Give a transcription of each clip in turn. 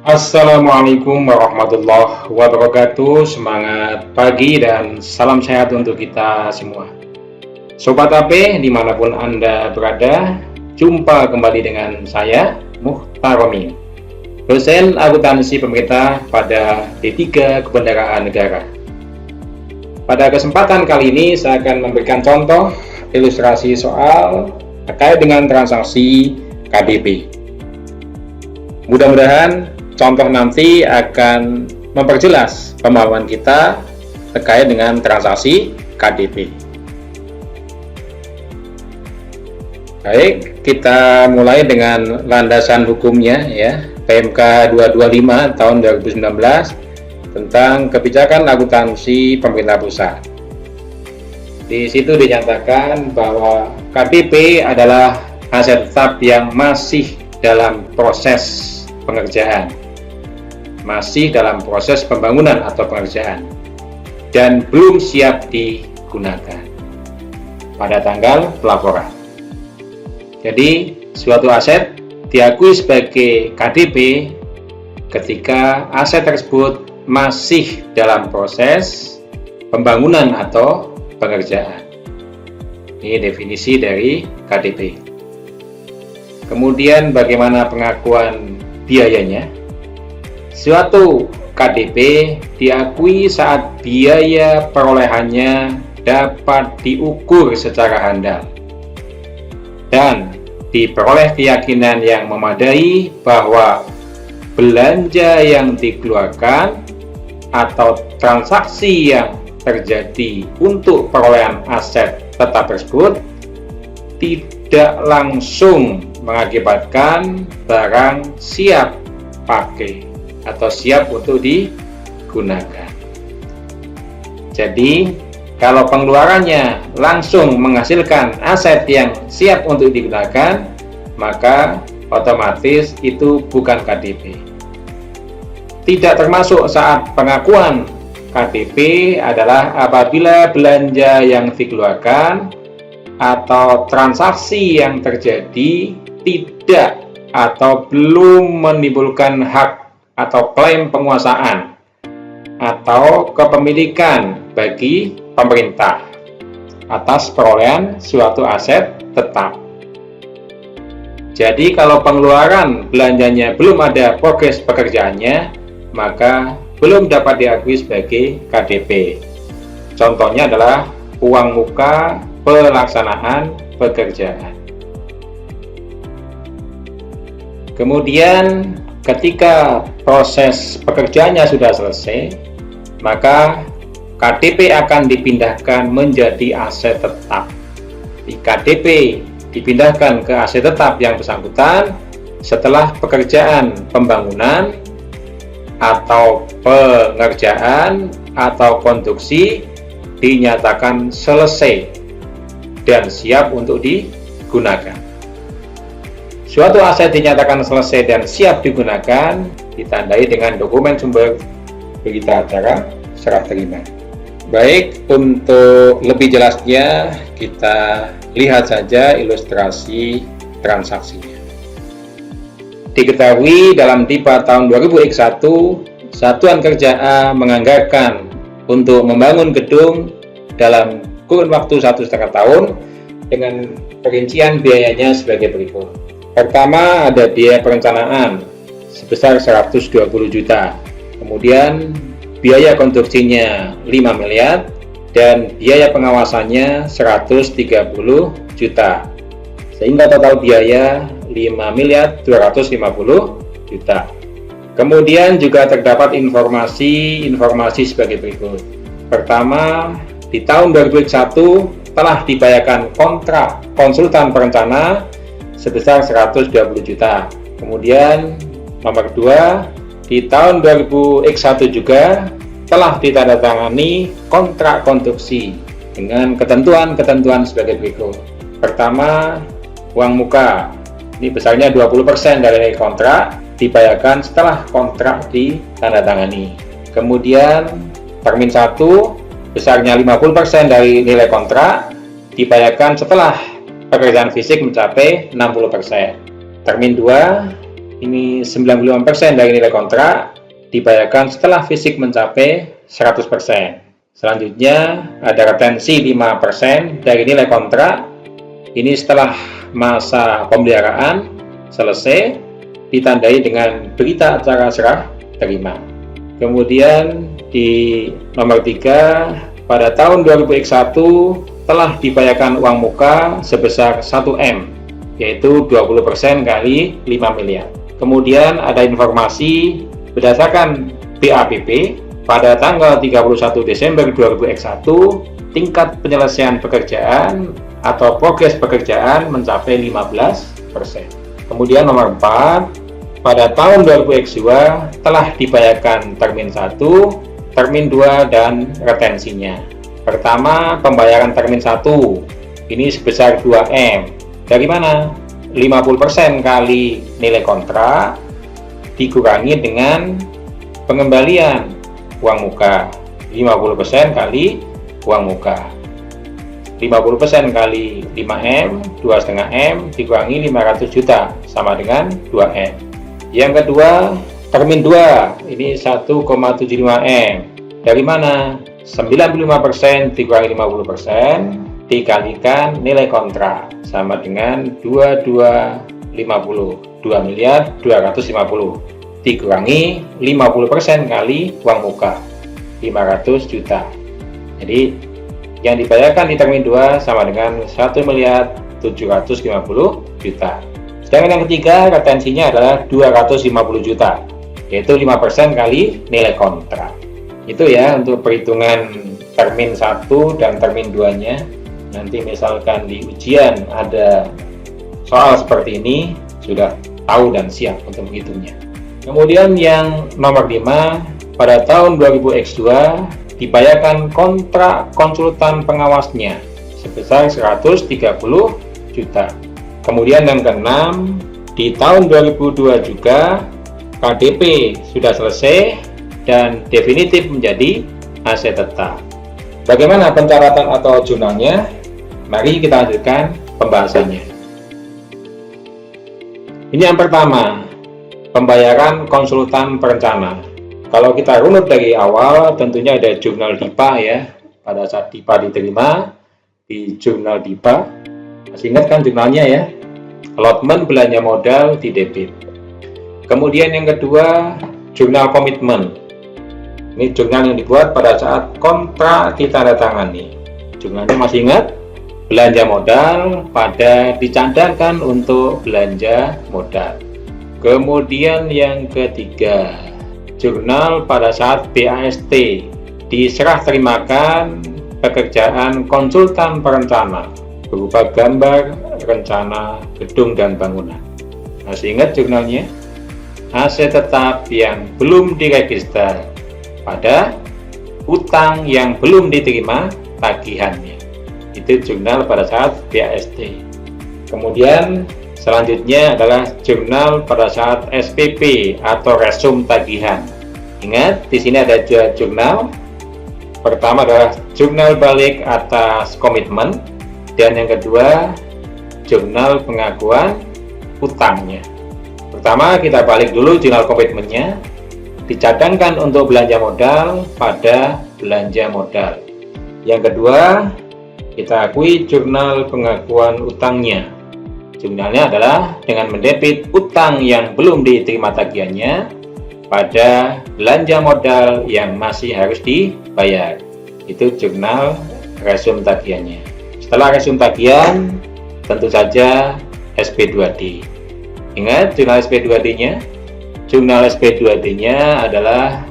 Assalamualaikum warahmatullahi wabarakatuh. Semangat pagi dan salam sehat untuk kita semua. Sobat AP dimanapun Anda berada, jumpa kembali dengan saya, Mukhtar Romi, dosen akuntansi pemerintah pada D3 Kebendaraan Negara. Pada kesempatan kali ini saya akan memberikan contoh ilustrasi soal terkait dengan transaksi KDP. Mudah-mudahan contoh nanti akan memperjelas pemahaman kita terkait dengan transaksi KDP. Baik, kita mulai dengan landasan hukumnya ya, PMK 225 tahun 2019 tentang kebijakan akuntansi pemerintah pusat. Di situ dinyatakan bahwa KDP adalah aset tetap yang masih dalam proses pengerjaan, masih dalam proses pembangunan atau pengerjaan, dan belum siap digunakan pada tanggal pelaporan. Jadi, suatu aset diakui sebagai KDP ketika aset tersebut masih dalam proses pembangunan atau pengerjaan. Ini definisi dari KDP. Kemudian bagaimana pengakuan biayanya? Suatu KDP diakui saat biaya perolehannya dapat diukur secara handal dan diperoleh keyakinan yang memadai bahwa belanja yang dikeluarkan atau transaksi yang terjadi untuk perolehan aset tetap tersebut tidak langsung mengakibatkan barang siap pakai atau siap untuk digunakan. Jadi, kalau pengeluarannya langsung menghasilkan aset yang siap untuk digunakan, maka otomatis itu bukan KDP. Tidak termasuk saat pengakuan KDP adalah apabila belanja yang dikeluarkan atau transaksi yang terjadi tidak atau belum menimbulkan hak atau klaim penguasaan atau kepemilikan bagi pemerintah atas perolehan suatu aset tetap. Jadi kalau pengeluaran belanjanya belum ada progres pekerjaannya, maka belum dapat diakui sebagai KDP. Contohnya adalah uang muka pelaksanaan pekerjaan. Kemudian ketika proses pekerjaannya sudah selesai, maka KDP akan dipindahkan menjadi aset tetap. Di KDP dipindahkan ke aset tetap yang bersangkutan setelah pekerjaan pembangunan atau pengerjaan atau konstruksi dinyatakan selesai dan siap untuk digunakan. Suatu aset dinyatakan selesai dan siap digunakan ditandai dengan dokumen sumber berita acara serah terima. Baik, untuk lebih jelasnya kita lihat saja ilustrasi transaksinya. Diketahui dalam TIPA tahun 2001, Satuan Kerja A menganggarkan untuk membangun gedung dalam kurun waktu 1,5 tahun dengan perincian biayanya sebagai berikut. Pertama, ada biaya perencanaan sebesar 120 juta. Kemudian biaya konstruksinya 5 miliar dan biaya pengawasannya 130 juta. Sehingga total biaya 5 miliar 250 juta. Kemudian juga terdapat informasi sebagai berikut. Pertama, di tahun 2001 telah dibayarkan kontrak konsultan perencana sebesar 120 juta. Kemudian nomor 2, di tahun 2001 juga telah ditandatangani kontrak konstruksi dengan ketentuan-ketentuan sebagai berikut. Pertama, uang muka. Ini besarnya 20% dari kontrak dibayarkan setelah kontrak ditandatangani. Kemudian termin 1 besarnya 50% dari nilai kontrak dibayarkan setelah pekerjaan fisik mencapai 60%. Termin 2 ini 95% dari nilai kontrak dibayarkan setelah fisik mencapai 100%. Selanjutnya ada retensi 5% dari nilai kontrak. Ini setelah masa pemeliharaan selesai, ditandai dengan berita acara serah terima. Kemudian di nomor 3, pada tahun 2001 telah dibayarkan uang muka sebesar 1M, yaitu 20% kali 5 miliar. Kemudian ada informasi berdasarkan BAPP pada tanggal 31 Desember 2001 tingkat penyelesaian pekerjaan atau progres pekerjaan mencapai 15%. Kemudian nomor 4, pada tahun 2002 telah dibayarkan termin 1, termin 2, dan retensinya. Pertama, pembayaran termin 1 ini sebesar 2M. Dari mana? 50% kali nilai kontrak dikurangi dengan pengembalian uang muka. 50% kali uang muka. 50% kali 5M, 2,5M dikurangi 500 juta sama dengan 2M. Yang kedua, termin 2 ini 1,75M. Dari mana? 95% dikurangi 50% dikalikan nilai kontrak sama dengan 2,250, 2 miliar 250 dikurangi 50% kali uang muka 500 juta. Jadi yang dibayarkan di termin 2 sama dengan 1 miliar 750 juta. Sedangkan yang ketiga, retensinya adalah 250 juta, yaitu 5% kali nilai kontrak. Itu ya untuk perhitungan termin 1 dan termin 2-nya. Nanti misalkan di ujian ada soal seperti ini, sudah tahu dan siap untuk menghitungnya. Kemudian yang nomor 5, pada tahun 2000X2 dibayarkan kontrak konsultan pengawasnya sebesar 130 juta. Kemudian yang ke-6, di tahun 2002 juga KDP sudah selesai dan definitif menjadi aset tetap. Bagaimana pencatatan atau jurnalnya? Mari kita lanjutkan pembahasannya. Ini yang pertama, pembayaran konsultan perencana. Kalau kita runut dari awal, tentunya ada jurnal DIPA ya. Pada saat DIPA diterima, di jurnal DIPA, masih ingat kan jurnalnya ya? Allotment belanja modal di debit. Kemudian yang kedua, jurnal komitmen. Ini jurnal yang dibuat pada saat kontrak ditandatangani. Jurnalnya masih ingat? Belanja modal pada dicadangkan untuk belanja modal. Kemudian yang ketiga, jurnal pada saat BAST diserah terimakan pekerjaan konsultan perencana berupa gambar rencana gedung dan bangunan. Masih ingat jurnalnya? Aset tetap yang belum diregister pada utang yang belum diterima tagihannya. Itu jurnal pada saat BAST. Kemudian selanjutnya adalah jurnal pada saat SPP atau resum tagihan. Ingat, di sini ada dua jurnal. Pertama adalah jurnal balik atas komitmen, dan yang kedua jurnal pengakuan utangnya. Pertama kita balik dulu jurnal komitmennya, dicadangkan untuk belanja modal pada belanja modal. Yang kedua kita akui jurnal pengakuan utangnya. Jurnalnya adalah dengan mendebit utang yang belum diterima tagihannya pada belanja modal yang masih harus dibayar. Itu jurnal resum tagihannya. Setelah resum tagihan, tentu saja SP2D. Ingat jurnal SP2D-nya? Jurnal SP2D-nya adalah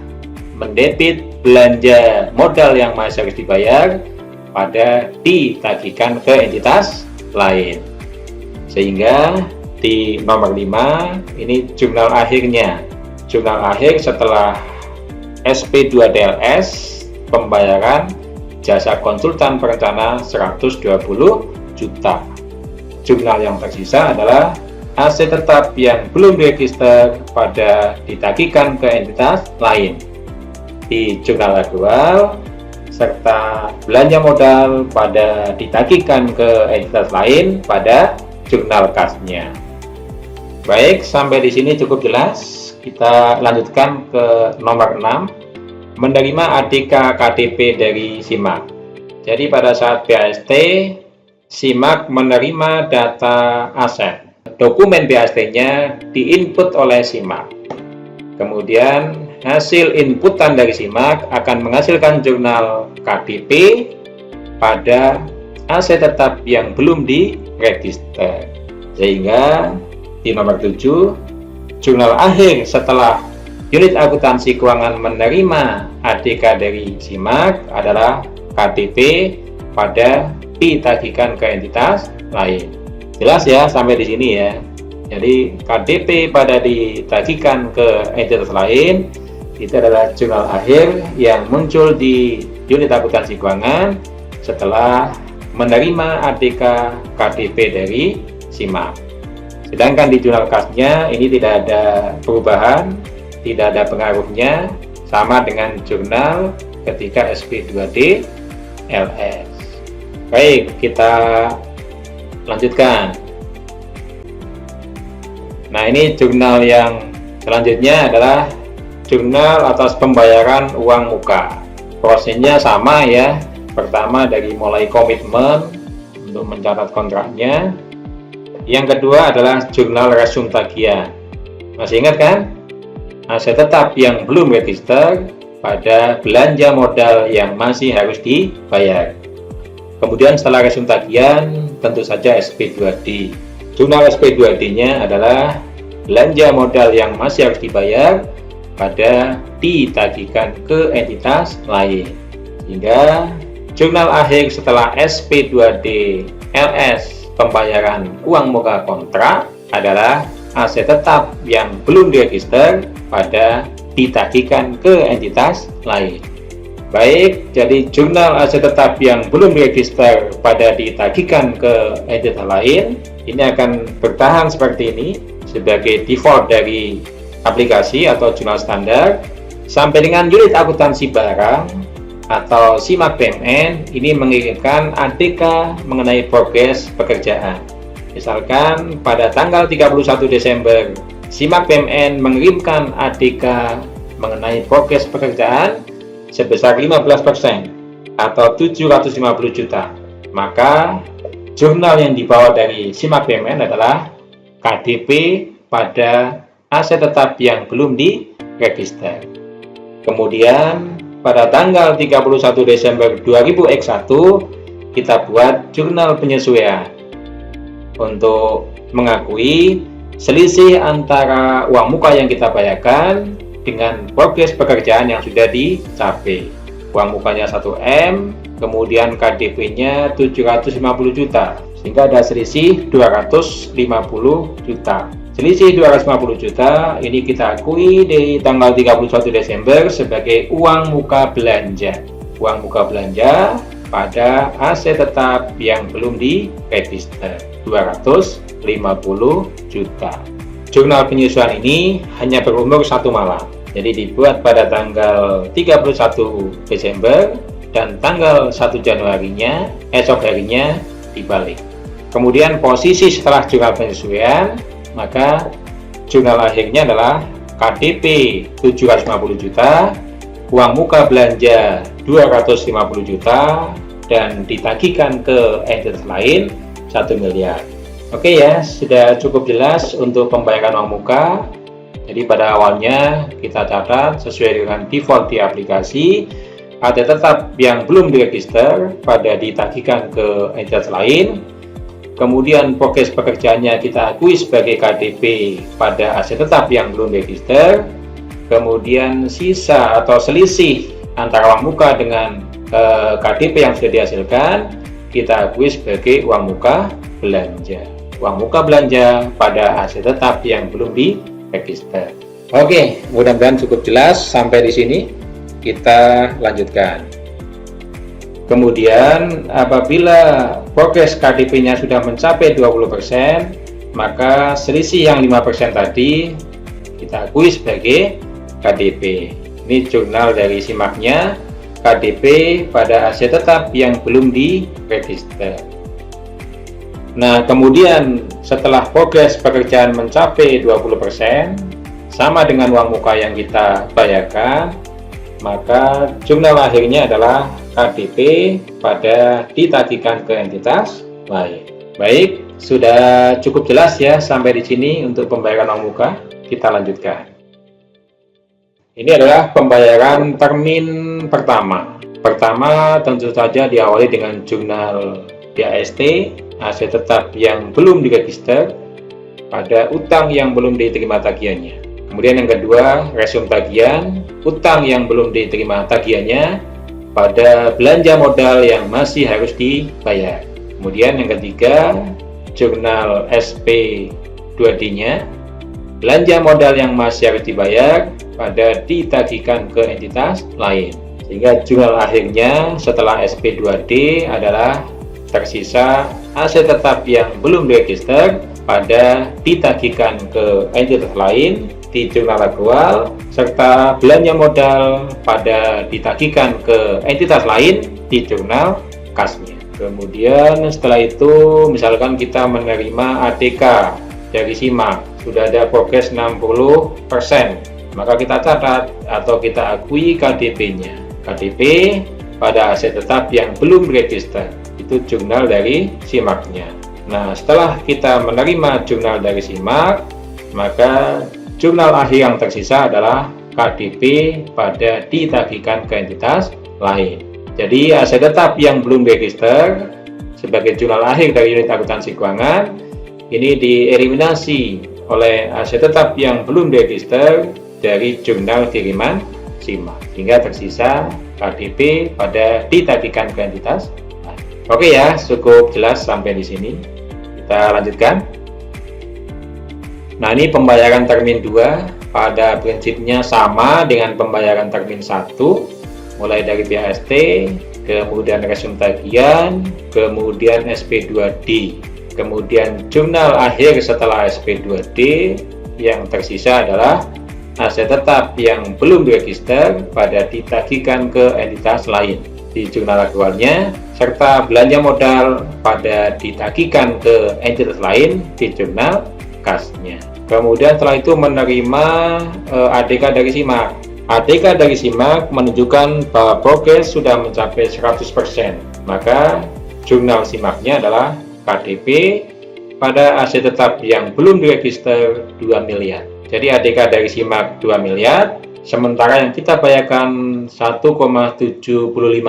mendebit belanja modal yang masih harus dibayar pada ditagihkan ke entitas lain. Sehingga di nomor 5 ini jurnal akhirnya. Jurnal akhir setelah SP2DLS pembayaran jasa konsultan perencana 120 juta. Jurnal yang tersisa adalah aset tetap yang belum diregister pada ditagihkan ke entitas lain. Di jurnal aktual serta belanja modal pada ditagihkan ke entitas lain pada jurnal kasnya. Baik, sampai di sini cukup jelas. Kita lanjutkan ke nomor 6, menerima ADK KTP dari SIMAK. Jadi pada saat BAST, SIMAK menerima data aset. Dokumen BAST-nya diinput oleh SIMAK. Kemudian hasil inputan dari SIMAK akan menghasilkan jurnal KTP pada aset tetap yang belum diregister. Sehingga di nomor 7, jurnal akhir setelah unit akuntansi keuangan menerima ADK dari SIMAK adalah KTP pada ditagihkan ke entitas lain. Jelas ya sampai di sini ya. Jadi KTP pada ditagihkan ke entitas lain itu adalah jurnal akhir yang muncul di unit akuntansi keuangan setelah menerima ADK KTP dari SIMAK. Sedangkan di jurnal kasnya ini tidak ada perubahan, tidak ada pengaruhnya, sama dengan jurnal ketika SP2D LS. Baik, kita lanjutkan. Nah, ini jurnal yang selanjutnya adalah jurnal atas pembayaran uang muka. Prosesnya sama ya. Pertama dari mulai komitmen untuk mencatat kontraknya. Yang kedua adalah jurnal resume tagihan. Masih ingat kan? Aset tetap yang belum register pada belanja modal yang masih harus dibayar. Kemudian setelah resume tagihan, tentu saja SP2D. Jurnal SP2D-nya adalah belanja modal yang masih harus dibayar pada ditagihkan ke entitas lain. Sehingga jurnal akhir setelah SP2D LS pembayaran uang muka kontrak adalah aset tetap yang belum diregister pada ditagihkan ke entitas lain. Baik, jadi jurnal aset tetap yang belum diregister pada ditagihkan ke entitas lain ini akan bertahan seperti ini sebagai default dari aplikasi atau jurnal standar sampai dengan unit akuntansi barang atau SIMAK BMN ini mengirimkan ADK mengenai progres pekerjaan. Misalkan pada tanggal 31 Desember SIMAK BMN mengirimkan ADK mengenai progres pekerjaan sebesar 15% atau 750 juta. Maka jurnal yang dibawa dari SIMAK BMN adalah KDP pada aset tetap yang belum diregister. Kemudian pada tanggal 31 Desember 2001 kita buat jurnal penyesuaian untuk mengakui selisih antara uang muka yang kita bayarkan dengan progres pekerjaan yang sudah dicapai. Uang mukanya 1M, kemudian KDP-nya 750 juta, sehingga ada selisih 250 juta. Selisih 250 juta ini kita akui di tanggal 31 Desember sebagai uang muka belanja. Uang muka belanja pada aset tetap yang belum diregister, 250 juta. Jurnal penyesuaian ini hanya berumur 1 malam. Jadi dibuat pada tanggal 31 Desember dan tanggal 1 Januarinya, esok harinya dibalik. Kemudian posisi setelah jurnal penyesuaian, maka jurnal akhirnya adalah KDP 750 juta, uang muka belanja 250 juta, dan ditagihkan ke entitas lain 1 miliar. Oke ya, sudah cukup jelas untuk pembayaran uang muka. Jadi pada awalnya kita catat sesuai dengan default di aplikasi, aset tetap yang belum diregister pada ditagihkan ke entitas lain. Kemudian progres pekerjaannya kita akui sebagai KDP pada aset tetap yang belum register. Kemudian sisa atau selisih antara uang muka dengan KDP yang sudah dihasilkan kita akui sebagai uang muka belanja. Uang muka belanja pada aset tetap yang belum diregister. Oke, mudah-mudahan cukup jelas sampai di sini. Kita lanjutkan. Kemudian apabila progres KDP-nya sudah mencapai 20%, maka selisih yang 5% tadi kita akui sebagai KDP. Ini jurnal dari SIMAK-nya, KDP pada aset tetap yang belum diregister. Nah, kemudian setelah progres pekerjaan mencapai 20%, sama dengan uang muka yang kita bayarkan, maka jurnal akhirnya adalah KDP pada ditagihkan ke entitas lain. Baik, sudah cukup jelas ya sampai di sini untuk pembayaran uang muka. Kita lanjutkan. Ini adalah pembayaran termin pertama. Pertama tentu saja diawali dengan jurnal BAST, aset tetap yang belum diregister pada utang yang belum diterima tagihannya. Kemudian yang kedua, resume tagihan, utang yang belum diterima tagihannya pada belanja modal yang masih harus dibayar. Kemudian yang ketiga, jurnal SP2D-nya, belanja modal yang masih harus dibayar pada ditagihkan ke entitas lain. Sehingga jurnal akhirnya setelah SP2D adalah tersisa aset tetap yang belum diregister pada ditagihkan ke entitas lain di jurnal aktual, serta belanja modal pada ditagihkan ke entitas lain di jurnal kasnya. Kemudian setelah itu misalkan kita menerima ATK dari SIMAK, sudah ada progres 60%, maka kita catat atau kita akui KDP-nya. KDP pada aset tetap yang belum register, itu jurnal dari SIMAK-nya. Nah, setelah kita menerima jurnal dari SIMAK, maka jurnal akhir yang tersisa adalah KDP pada ditagihkan ke entitas lain. Jadi aset tetap yang belum register sebagai jurnal akhir dari unit akuntansi keuangan ini dieliminasi oleh aset tetap yang belum register dari jurnal kiriman SIMAK, sehingga tersisa KDP pada ditagihkan ke entitas lain. Oke ya, cukup jelas sampai di sini. Kita lanjutkan. Nah, ini pembayaran termin 2 pada prinsipnya sama dengan pembayaran termin 1, mulai dari BAST, kemudian resume tagihan, kemudian SP2D, kemudian jurnal akhir setelah SP2D, yang tersisa adalah aset tetap yang belum diregister pada ditagihkan ke entitas lain di jurnal aktualnya, serta belanja modal pada ditagihkan ke entitas lain di jurnal kasnya. Kemudian setelah itu menerima ADK dari SIMAK. ADK dari SIMAK menunjukkan bahwa progres sudah mencapai 100%, maka jurnal SIMAK-nya adalah KDP pada aset tetap yang belum diregister 2 miliar. Jadi ADK dari SIMAK 2 miliar, sementara yang kita bayarkan 1,75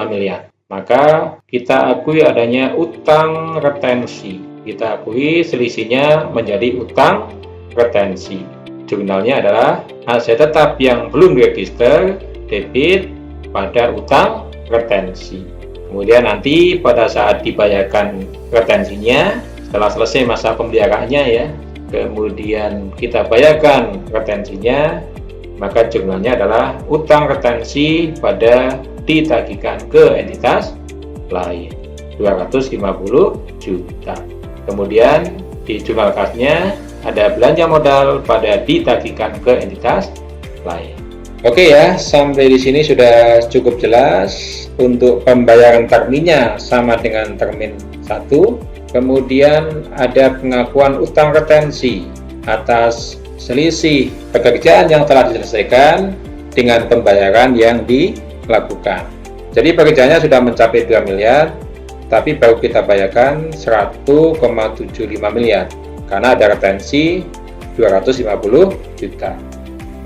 miliar. Maka kita akui adanya utang retensi. Kita akui selisihnya menjadi utang retensi. Jurnalnya adalah aset tetap yang belum diregister debit pada utang retensi. Kemudian nanti pada saat dibayarkan retensinya, setelah selesai masa pemeliharaannya ya, kemudian kita bayarkan retensinya, maka jurnalnya adalah utang retensi pada ditagihkan ke entitas lain 250 juta. Kemudian di jurnal kasnya ada belanja modal pada ditagihkan ke entitas lain. Oke ya, sampai di sini sudah cukup jelas. Untuk pembayaran terminnya sama dengan termin 1. Kemudian ada pengakuan utang retensi atas selisih pekerjaan yang telah diselesaikan dengan pembayaran yang dilakukan. Jadi pekerjaannya sudah mencapai 2 miliar, tapi baru kita bayarkan 1,75 miliar karena ada retensi 250 juta.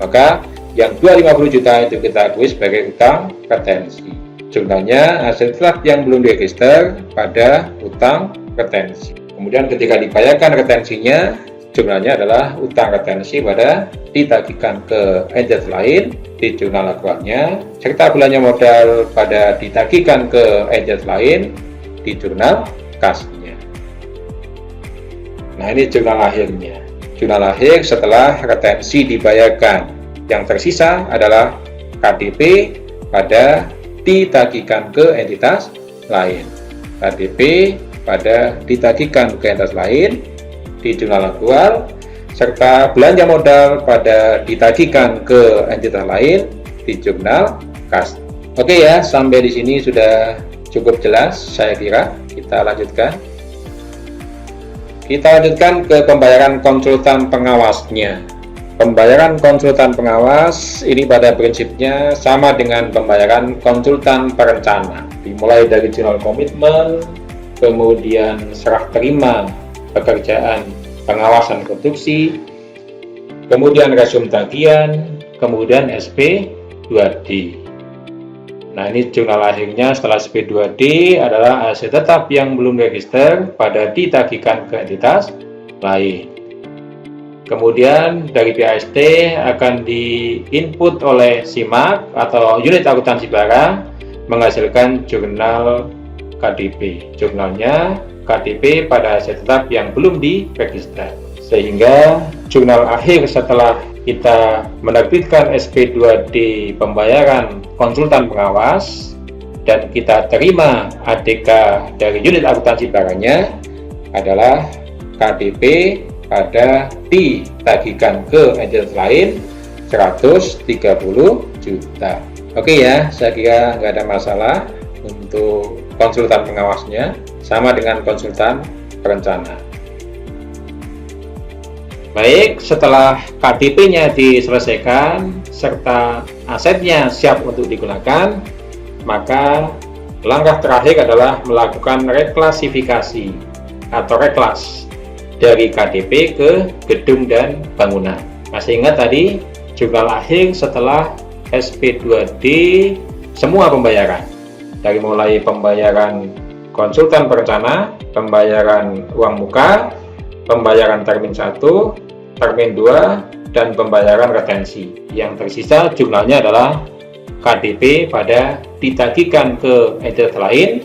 Maka yang 250 juta itu kita akui sebagai utang retensi. Jurnalnya aset tetap yang belum diregister pada utang retensi. Kemudian ketika dibayarkan retensinya, jurnalnya adalah utang retensi pada ditagihkan ke entitas lain di jurnal aktualnya, serta belanja modal pada ditagihkan ke entitas lain di jurnal kasnya. Nah, ini jurnal akhirnya. Jurnal akhir setelah retensi dibayarkan. Yang tersisa adalah KDP pada ditagihkan ke entitas lain. KDP pada ditagihkan ke entitas lain di jurnal aktual, serta belanja modal pada ditagihkan ke entitas lain di jurnal kas. Oke ya, sampai di sini sudah cukup jelas saya kira. Kita lanjutkan. Kita lanjutkan ke pembayaran konsultan pengawasnya. Pembayaran konsultan pengawas ini pada prinsipnya sama dengan pembayaran konsultan perencana, dimulai dari jurnal komitmen, kemudian serah terima pekerjaan pengawasan konstruksi, kemudian resume tagihan, kemudian SP2D. Nah, ini jurnal akhirnya setelah SP2D adalah aset tetap yang belum register pada ditagihkan ke entitas lain. Kemudian dari PAST akan di-input oleh SIMAK atau unit akuntansi barang menghasilkan jurnal KDP. Jurnalnya KDP pada aset tetap yang belum diregister. Sehingga jurnal akhir setelah kita menerbitkan SP2D pembayaran konsultan pengawas dan kita terima ADK dari unit akuntansi barangnya adalah KDP pada ditagihkan ke entitas lain 130 juta. Oke ya, saya kira nggak ada masalah untuk konsultan pengawasnya, sama dengan konsultan perencana. Baik, setelah KDP-nya diselesaikan serta asetnya siap untuk digunakan, maka langkah terakhir adalah melakukan reklasifikasi atau reklas dari KDP ke gedung dan bangunan. Masih ingat tadi jurnal akhir setelah SP2D semua pembayaran, dari mulai pembayaran konsultan perencana, pembayaran uang muka, pembayaran termin 1, termin 2, dan pembayaran retensi. Yang tersisa jumlahnya adalah KDP pada ditagihkan ke entitas lain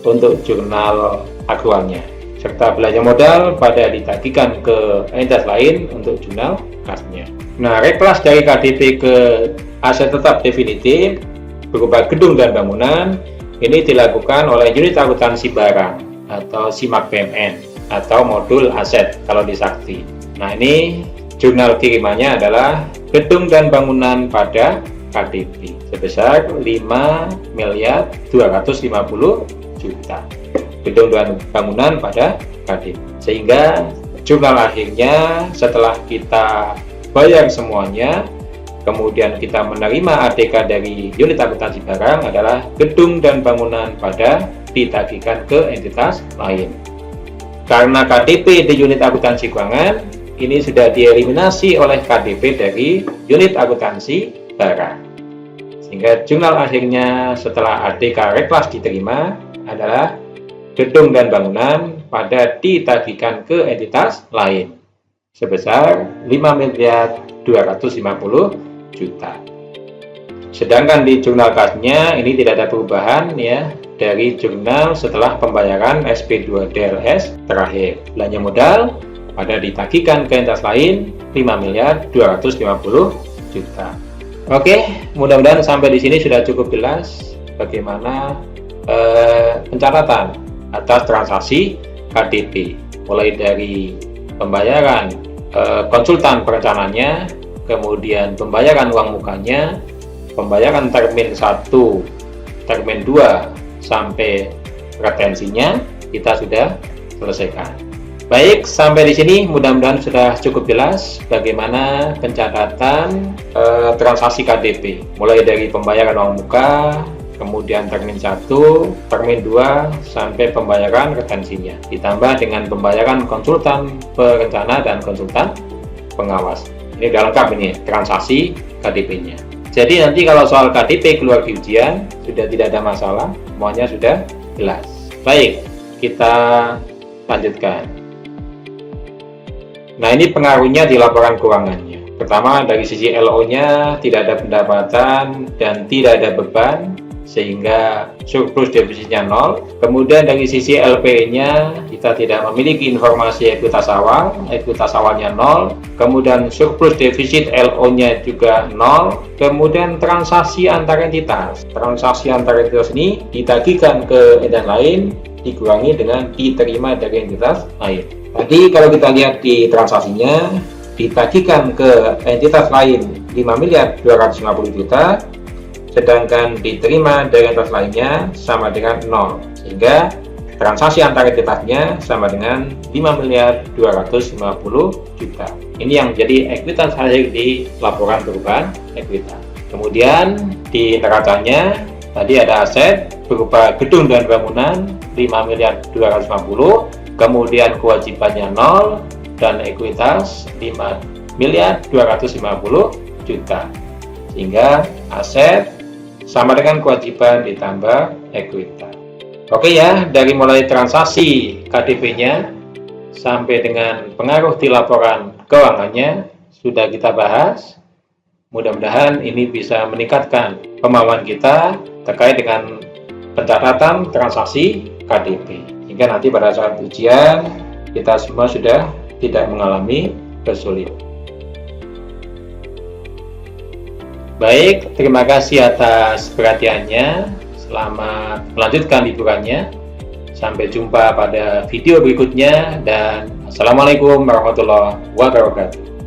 untuk jurnal aktualnya, serta belanja modal pada ditagihkan ke entitas lain untuk jurnal kasnya. Nah, reklas dari KDP ke aset tetap definitif berupa gedung dan bangunan ini dilakukan oleh unit akuntansi barang atau SIMAK PMN atau modul aset kalau di Sakti. Nah, ini jurnal kirimannya adalah gedung dan bangunan pada KDP sebesar 5.250.000.000 gedung dan bangunan pada KDP. Sehingga jurnal akhirnya setelah kita bayar semuanya, kemudian kita menerima ADK dari unit akuntansi barang adalah gedung dan bangunan pada ditagihkan ke entitas lain. Karena KDP di unit akuntansi keuangan ini sudah dieliminasi oleh KDP dari unit akuntansi barang, sehingga jurnal akhirnya setelah ADK reklas diterima adalah gedung dan bangunan pada ditagihkan ke entitas lain sebesar 5.250.000.000. Sedangkan di jurnal kasnya ini tidak ada perubahan ya dari jurnal setelah pembayaran SP2DLS terakhir. Belanja modal pada ditagihkan ke entitas lain 5.250.000.000. Oke, mudah-mudahan sampai di sini sudah cukup jelas bagaimana pencatatan atas transaksi KDP, mulai dari pembayaran konsultan perencananya, kemudian pembayaran uang mukanya, pembayaran termin 1, termin 2 sampai retensinya kita sudah selesaikan. Baik, sampai di sini mudah-mudahan sudah cukup jelas bagaimana pencatatan transaksi KDP, mulai dari pembayaran uang muka, kemudian termin 1, termin 2, sampai pembayaran retensinya, ditambah dengan pembayaran konsultan perencana dan konsultan pengawas. Ini sudah lengkap ini transaksi KDP-nya. Jadi nanti kalau soal KDP keluar di ujian sudah tidak ada masalah, semuanya sudah jelas. Baik, kita lanjutkan. Nah, ini pengaruhnya di laporan keuangannya. Pertama, dari sisi LO-nya tidak ada pendapatan dan tidak ada beban, sehingga surplus defisitnya 0. Kemudian dari sisi LP-nya kita tidak memiliki informasi ekuitas awalnya 0. Kemudian surplus defisit LO-nya juga 0. Kemudian transaksi antar entitas ini ditagihkan ke entitas lain dikurangi dengan diterima dari entitas lain. Tadi kalau kita lihat di transaksinya ditagihkan ke entitas lain 5.250.000.000, sedangkan diterima dari entitas lainnya sama dengan 0, sehingga transaksi antar entitasnya sama dengan 5.250 juta. Ini yang menjadi ekuitas akhir di laporan perubahan ekuitas. Kemudian di neracanya tadi ada aset berupa gedung dan bangunan 5.250, kemudian kewajibannya 0 dan ekuitas 5.250 juta. Sehingga aset sama dengan kewajiban ditambah ekuitas. Oke ya, dari mulai transaksi KDP-nya sampai dengan pengaruh di laporan keuangannya sudah kita bahas. Mudah-mudahan ini bisa meningkatkan pemahaman kita terkait dengan pencatatan transaksi KDP. Hingga nanti pada saat ujian kita semua sudah tidak mengalami kesulitan. Baik, terima kasih atas perhatiannya. Selamat melanjutkan liburannya. Sampai jumpa pada video berikutnya dan Assalamualaikum warahmatullahi wabarakatuh.